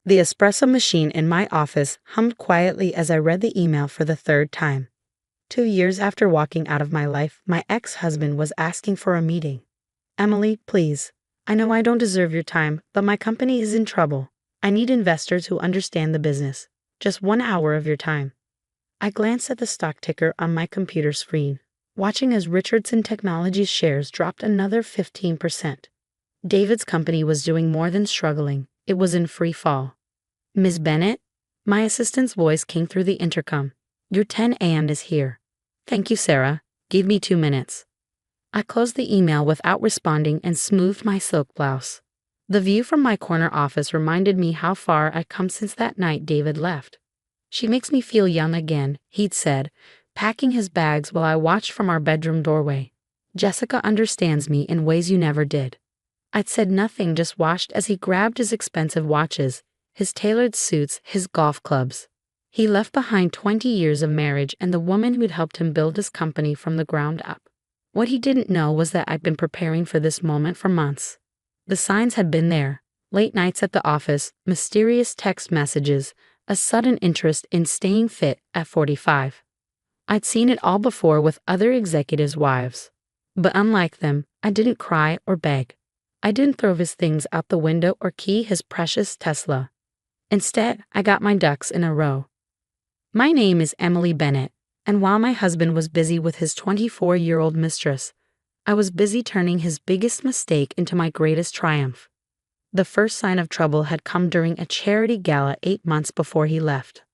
The espresso machine in my office hummed quietly as I read the email for the third time. 2 years after walking out of my life, my ex-husband was asking for a meeting. "Emily, please. I know I don't deserve your time, but my company is in trouble. I need investors who understand the business. Just 1 hour of your time." I glanced at the stock ticker on my computer screen, watching as Richardson Technologies shares dropped another 15%. David's company was doing more than struggling. It was in free fall. "Ms. Bennett?" My assistant's voice came through the intercom. "Your 10 a.m. is here." "Thank you, Sarah. Give me 2 minutes." I closed the email without responding and smoothed my silk blouse. The view from my corner office reminded me how far I'd come since that night David left. "She makes me feel young again," he'd said, packing his bags while I watched from our bedroom doorway. "Jessica understands me in ways you never did." I'd said nothing, just watched as he grabbed his expensive watches, his tailored suits, his golf clubs. He left behind 20 years of marriage and the woman who'd helped him build his company from the ground up. What he didn't know was that I'd been preparing for this moment for months. The signs had been there: late nights at the office, mysterious text messages, a sudden interest in staying fit at 45. I'd seen it all before with other executives' wives. But unlike them, I didn't cry or beg. I didn't throw his things out the window or key his precious Tesla. Instead, I got my ducks in a row. My name is Emily Bennett, and while my husband was busy with his 24-year-old mistress, I was busy turning his biggest mistake into my greatest triumph. The first sign of trouble had come during a charity gala 8 months before he left.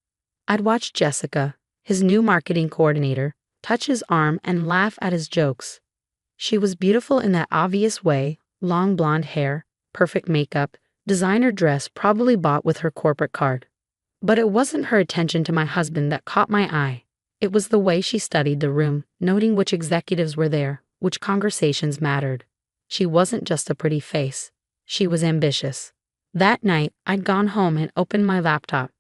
I'd watched Jessica, his new marketing coordinator, touch his arm and laugh at his jokes. She was beautiful in that obvious way: long blonde hair, perfect makeup, designer dress probably bought with her corporate card. But it wasn't her attention to my husband that caught my eye. It was the way she studied the room, noting which executives were there, which conversations mattered. She wasn't just a pretty face. She was ambitious. That night, I'd gone home and opened my laptop.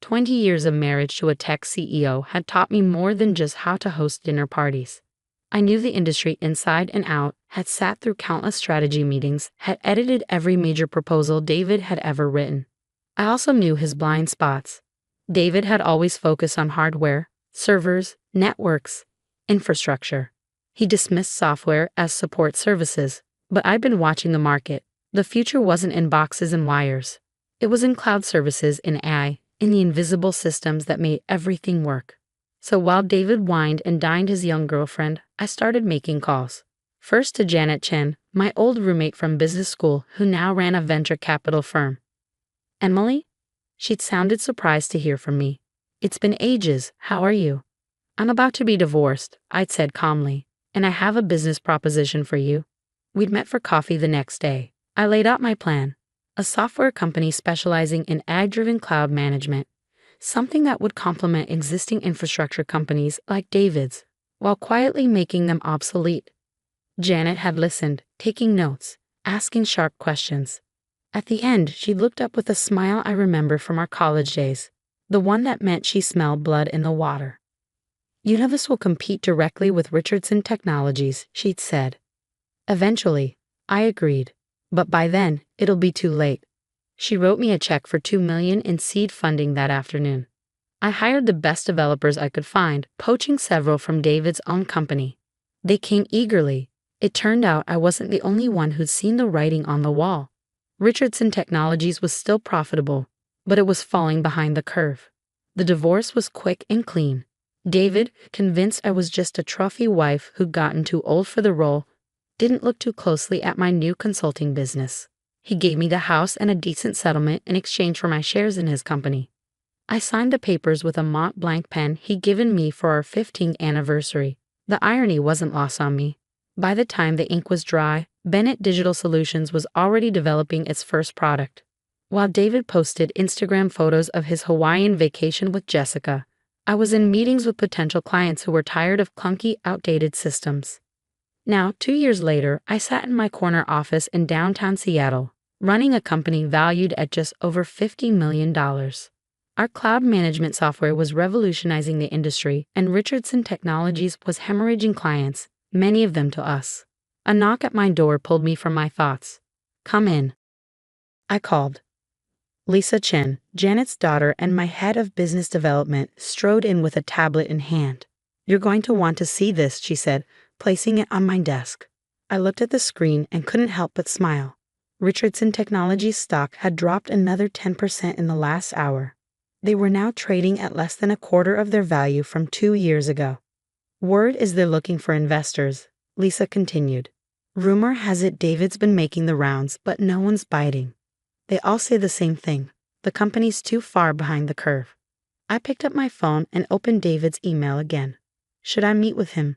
20 years of marriage to a tech CEO had taught me more than just how to host dinner parties. I knew the industry inside and out, had sat through countless strategy meetings, had edited every major proposal David had ever written. I also knew his blind spots. David had always focused on hardware, servers, networks, infrastructure. He dismissed software as support services, but I'd been watching the market. The future wasn't in boxes and wires. It was in cloud services, in AI, in the invisible systems that made everything work. So while David wined and dined his young girlfriend, I started making calls. First to Janet Chen, my old roommate from business school who now ran a venture capital firm. "Emily?" She'd sounded surprised to hear from me. "It's been ages. How are you?" "I'm about to be divorced," I'd said calmly, "and I have a business proposition for you." We'd met for coffee the next day. I laid out my plan: a software company specializing in ad-driven cloud management, something that would complement existing infrastructure companies like David's, while quietly making them obsolete. Janet had listened, taking notes, asking sharp questions. At the end, she looked up with a smile I remember from our college days, the one that meant she smelled blood in the water. "You know this will compete directly with Richardson Technologies," she'd said. "Eventually," I agreed, "but by then, it'll be too late." She wrote me a check for $2 million in seed funding that afternoon. I hired the best developers I could find, poaching several from David's own company. They came eagerly. It turned out I wasn't the only one who'd seen the writing on the wall. Richardson Technologies was still profitable, but it was falling behind the curve. The divorce was quick and clean. David, convinced I was just a trophy wife who'd gotten too old for the role, didn't look too closely at my new consulting business. He gave me the house and a decent settlement in exchange for my shares in his company. I signed the papers with a Mont Blanc pen he'd given me for our 15th anniversary. The irony wasn't lost on me. By the time the ink was dry, Bennett Digital Solutions was already developing its first product. While David posted Instagram photos of his Hawaiian vacation with Jessica, I was in meetings with potential clients who were tired of clunky, outdated systems. Now, 2 years later, I sat in my corner office in downtown Seattle, running a company valued at just over $50 million. Our cloud management software was revolutionizing the industry, and Richardson Technologies was hemorrhaging clients, many of them to us. A knock at my door pulled me from my thoughts. "Come in." I called. Lisa Chen, Janet's daughter and my head of business development, strode in with a tablet in hand. "You're going to want to see this," she said, placing it on my desk. I looked at the screen and couldn't help but smile. Richardson Technologies stock had dropped another 10% in the last hour. They were now trading at less than a quarter of their value from 2 years ago. "Word is they're looking for investors," Lisa continued. "Rumor has it David's been making the rounds, but no one's biting. They all say the same thing. The company's too far behind the curve." I picked up my phone and opened David's email again. Should I meet with him?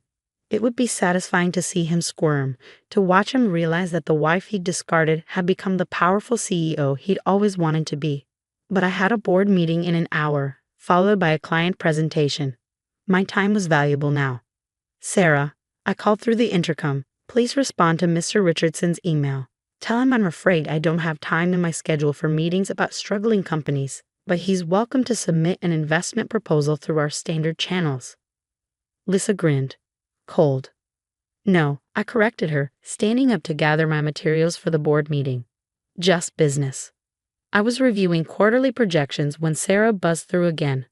It would be satisfying to see him squirm, to watch him realize that the wife he'd discarded had become the powerful CEO he'd always wanted to be. But I had a board meeting in an hour, followed by a client presentation. My time was valuable now. "Sarah," I called through the intercom, "please respond to Mr. Richardson's email. Tell him I'm afraid I don't have time in my schedule for meetings about struggling companies, but he's welcome to submit an investment proposal through our standard channels." Lisa grinned. Cold. "No," I corrected her, standing up to gather my materials for the board meeting. "Just business." I was reviewing quarterly projections when Sarah buzzed through again.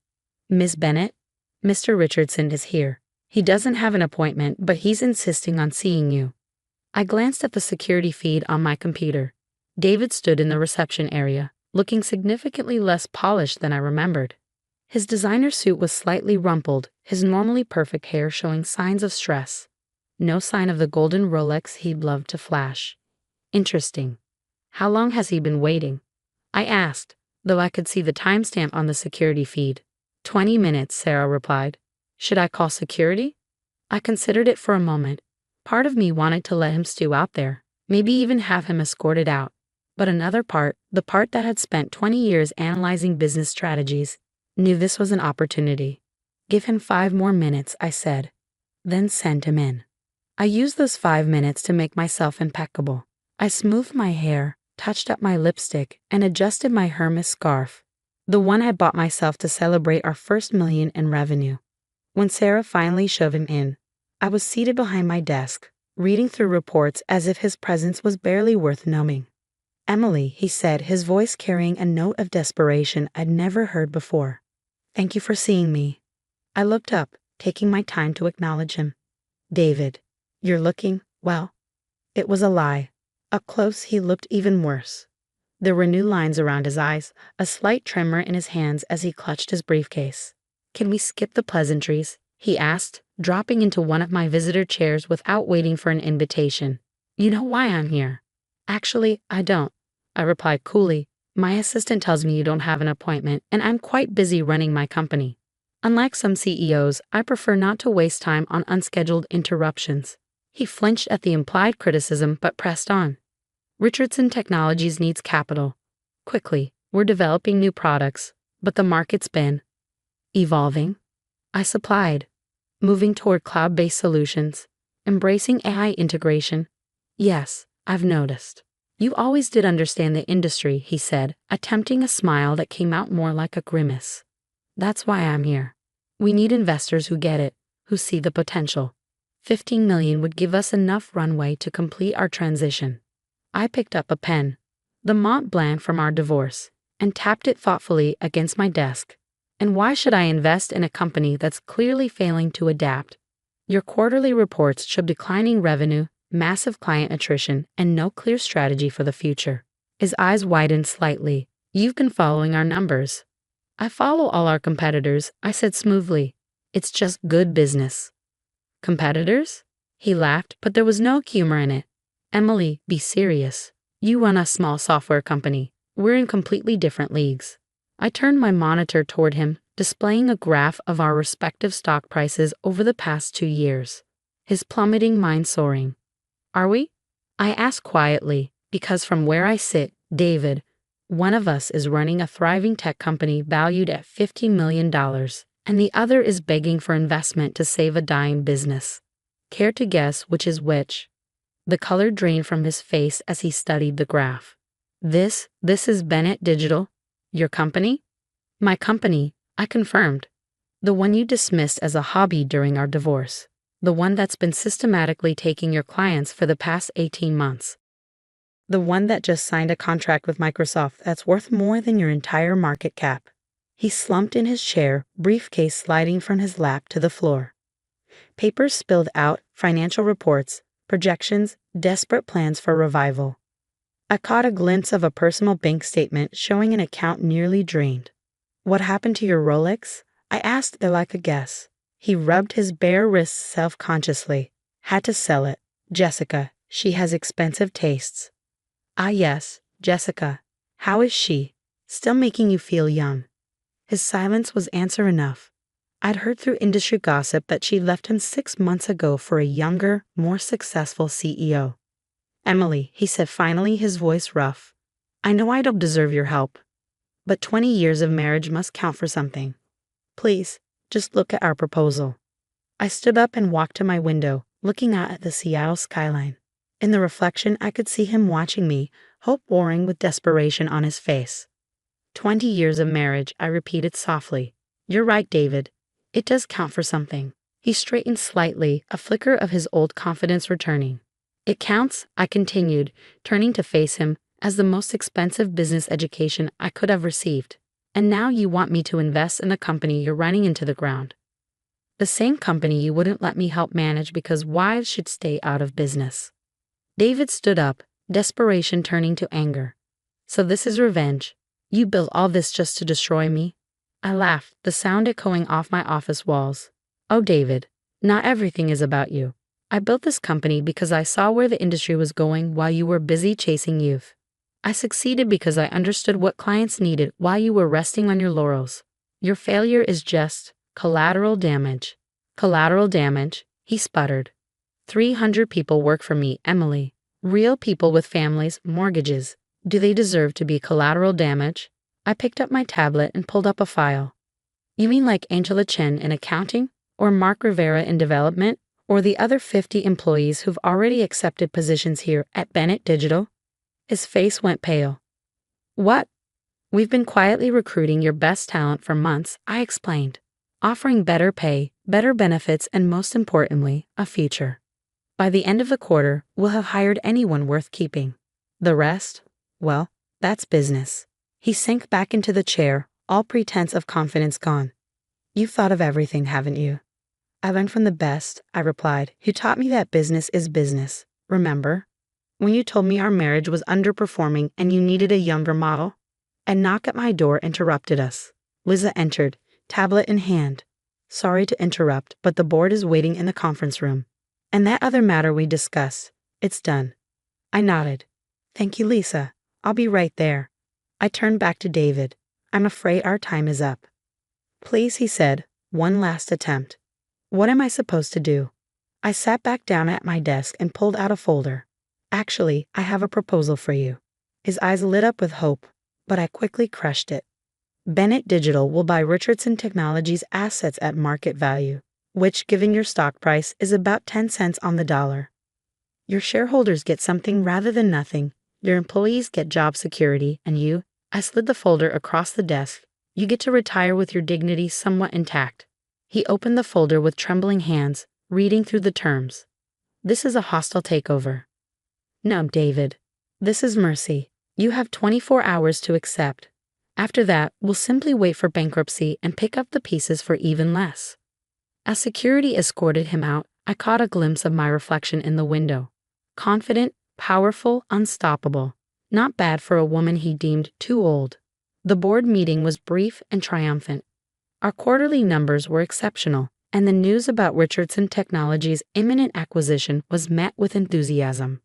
"Miss Bennett, Mr. Richardson is here. He doesn't have an appointment, but he's insisting on seeing you." I glanced at the security feed on my computer. David stood in the reception area, looking significantly less polished than I remembered. His designer suit was slightly rumpled, his normally perfect hair showing signs of stress. No sign of the golden Rolex he'd loved to flash. Interesting. "How long has he been waiting?" I asked, though I could see the timestamp on the security feed. 20 minutes, Sarah replied. "Should I call security?" I considered it for a moment. Part of me wanted to let him stew out there, maybe even have him escorted out. But another part, the part that had spent 20 years analyzing business strategies, knew this was an opportunity. "Give him 5 more minutes," I said. "Then send him in." I used those 5 minutes to make myself impeccable. I smoothed my hair, touched up my lipstick, and adjusted my Hermes scarf, the one I bought myself to celebrate our first million in revenue. When Sarah finally shoved him in, I was seated behind my desk, reading through reports as if his presence was barely worth knowing. "Emily," he said, his voice carrying a note of desperation I'd never heard before. "Thank you for seeing me." I looked up, taking my time to acknowledge him. "David, you're looking, well." It was a lie. Up close he looked even worse. There were new lines around his eyes, a slight tremor in his hands as he clutched his briefcase. "Can we skip the pleasantries?" he asked, dropping into one of my visitor chairs without waiting for an invitation. "You know why I'm here." "Actually, I don't," I replied coolly. "My assistant tells me you don't have an appointment, and I'm quite busy running my company. Unlike some CEOs, I prefer not to waste time on unscheduled interruptions." He flinched at the implied criticism but pressed on. "Richardson Technologies needs capital. Quickly, we're developing new products, but the market's been evolving." I supplied. "Moving toward cloud-based solutions, embracing AI integration." "Yes, I've noticed." "You always did understand the industry," he said, attempting a smile that came out more like a grimace. "That's why I'm here. We need investors who get it, who see the potential. 15 million would give us enough runway to complete our transition." I picked up a pen, the Mont Blanc from our divorce, and tapped it thoughtfully against my desk. "And why should I invest in a company that's clearly failing to adapt? Your quarterly reports show declining revenue, massive client attrition, and no clear strategy for the future." His eyes widened slightly. "You've been following our numbers." "I follow all our competitors," I said smoothly. "It's just good business." "Competitors?" He laughed, but there was no humor in it. "Emily, be serious. You run a small software company. We're in completely different leagues." I turned my monitor toward him, displaying a graph of our respective stock prices over the past 2 years. His plummeting mind soaring. "Are we?" I asked quietly, because from where I sit, David, one of us is running a thriving tech company valued at $50 million, and the other is begging for investment to save a dying business. Care to guess which is which? The color drained from his face as he studied the graph. This is Bennett Digital? Your company?" "My company," I confirmed. "The one you dismissed as a hobby during our divorce. The one that's been systematically taking your clients for the past 18 months. The one that just signed a contract with Microsoft that's worth more than your entire market cap. He slumped in his chair, briefcase sliding from his lap to the floor. Papers spilled out, financial reports, projections, desperate plans for revival. I caught a glimpse of a personal bank statement showing an account nearly drained. "What happened to your Rolex?" I asked like a guess. He rubbed his bare wrists self-consciously. "Had to sell it. Jessica, she has expensive tastes." "Ah yes, Jessica. How is she? Still making you feel young?" His silence was answer enough. I'd heard through industry gossip that she left him 6 months ago for a younger, more successful CEO. "Emily," he said finally, his voice rough. "I know I don't deserve your help, but 20 years of marriage must count for something. Please, just look at our proposal." I stood up and walked to my window, looking out at the Seattle skyline. In the reflection, I could see him watching me, hope warring with desperation on his face. 20 years of marriage, I repeated softly. "You're right, David. It does count for something." He straightened slightly, a flicker of his old confidence returning. "It counts," I continued, turning to face him, "as the most expensive business education I could have received. And now you want me to invest in a company you're running into the ground. The same company you wouldn't let me help manage because wives should stay out of business." David stood up, desperation turning to anger. "So this is revenge? You built all this just to destroy me?" I laughed, the sound echoing off my office walls. "Oh, David, not everything is about you. I built this company because I saw where the industry was going while you were busy chasing youth. I succeeded because I understood what clients needed while you were resting on your laurels. Your failure is just collateral damage." "Collateral damage?" he sputtered. 300 people work for me, Emily. Real people with families, mortgages. Do they deserve to be collateral damage?" I picked up my tablet and pulled up a file. "You mean like Angela Chen in accounting? Or Mark Rivera in development? Or the other 50 employees who've already accepted positions here at Bennett Digital?" His face went pale. "What? We've been quietly recruiting your best talent for months," I explained, "offering better pay, better benefits, and most importantly, a future. By the end of the quarter, we'll have hired anyone worth keeping. The rest, well, that's business." He sank back into the chair, all pretense of confidence gone. "You've thought of everything, haven't you?" "I learned from the best," I replied, "who taught me that business is business. Remember? When you told me our marriage was underperforming and you needed a younger model?" A knock at my door interrupted us. Liza entered, tablet in hand. "Sorry to interrupt, but the board is waiting in the conference room. And that other matter we discussed, it's done." I nodded. "Thank you, Lisa. I'll be right there." I turned back to David. "I'm afraid our time is up." "Please," he said, "one last attempt." "What am I supposed to do?" I sat back down at my desk and pulled out a folder. "Actually, I have a proposal for you." His eyes lit up with hope, but I quickly crushed it. Bennett Digital will buy Richardson Technologies' assets at market value, which, given your stock price, is about 10 cents on the dollar. Your shareholders get something rather than nothing. Your employees get job security, and you, I slid the folder across the desk, you get to retire with your dignity somewhat intact. He opened the folder with trembling hands, reading through the terms. "This is a hostile takeover." "No, David. This is mercy. You have 24 hours to accept. After that, we'll simply wait for bankruptcy and pick up the pieces for even less." As security escorted him out, I caught a glimpse of my reflection in the window. Confident, powerful, unstoppable. Not bad for a woman he deemed too old. The board meeting was brief and triumphant. Our quarterly numbers were exceptional, and the news about Richardson Technologies' imminent acquisition was met with enthusiasm.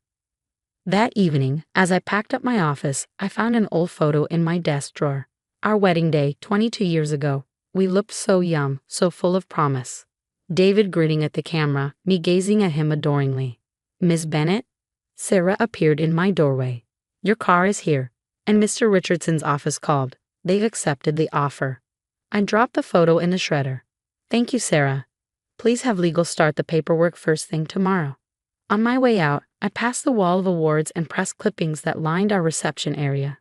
That evening, as I packed up my office, I found an old photo in my desk drawer. Our wedding day, 22 years ago. We looked so young, so full of promise. David grinning at the camera, me gazing at him adoringly. "Miss Bennett?" Sarah appeared in my doorway. "Your car is here." And Mr. Richardson's office called. They've accepted the offer. I dropped the photo in the shredder. "Thank you, Sarah. Please have legal start the paperwork first thing tomorrow." On my way out, I passed the wall of awards and press clippings that lined our reception area.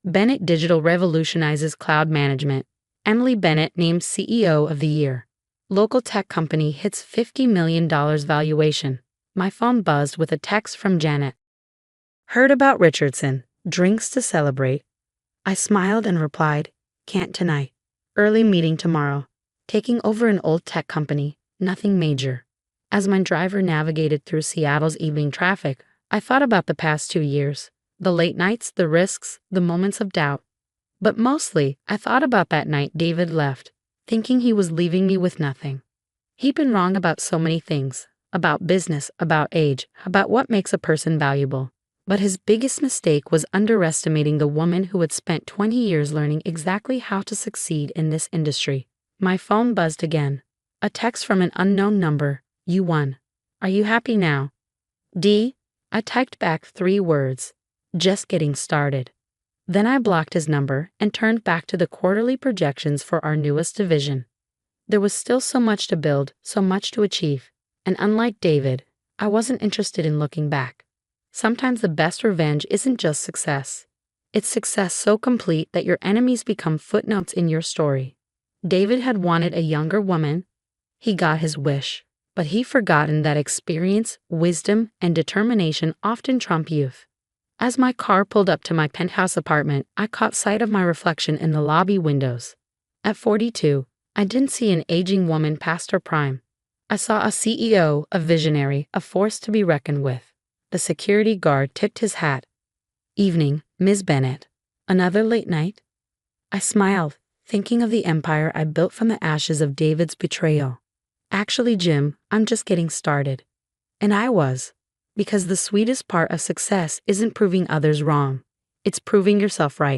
Bennett Digital revolutionizes cloud management. Emily Bennett named CEO of the Year. Local tech company hits $50 million valuation. My phone buzzed with a text from Janet. Heard about Richardson. Drinks to celebrate. I smiled and replied, can't tonight. Early meeting tomorrow. Taking over an old tech company. Nothing major. As my driver navigated through Seattle's evening traffic, I thought about the past 2 years. The late nights, the risks, the moments of doubt. But mostly, I thought about that night David left, thinking he was leaving me with nothing. He'd been wrong about so many things. About business, about age, about what makes a person valuable. But his biggest mistake was underestimating the woman who had spent 20 years learning exactly how to succeed in this industry. My phone buzzed again. A text from an unknown number. You won. Are you happy now? D. I typed back 3 words. Just getting started. Then I blocked his number and turned back to the quarterly projections for our newest division. There was still so much to build, so much to achieve. And unlike David, I wasn't interested in looking back. Sometimes the best revenge isn't just success. It's success so complete that your enemies become footnotes in your story. David had wanted a younger woman. He got his wish, but he'd forgotten that experience, wisdom, and determination often trump youth. As my car pulled up to my penthouse apartment, I caught sight of my reflection in the lobby windows. At 42, I didn't see an aging woman past her prime. I saw a CEO, a visionary, a force to be reckoned with. The security guard tipped his hat. Evening, Ms. Bennett. Another late night? I smiled, thinking of the empire I built from the ashes of David's betrayal. Actually, Jim, I'm just getting started. And I was. Because the sweetest part of success isn't proving others wrong. It's proving yourself right.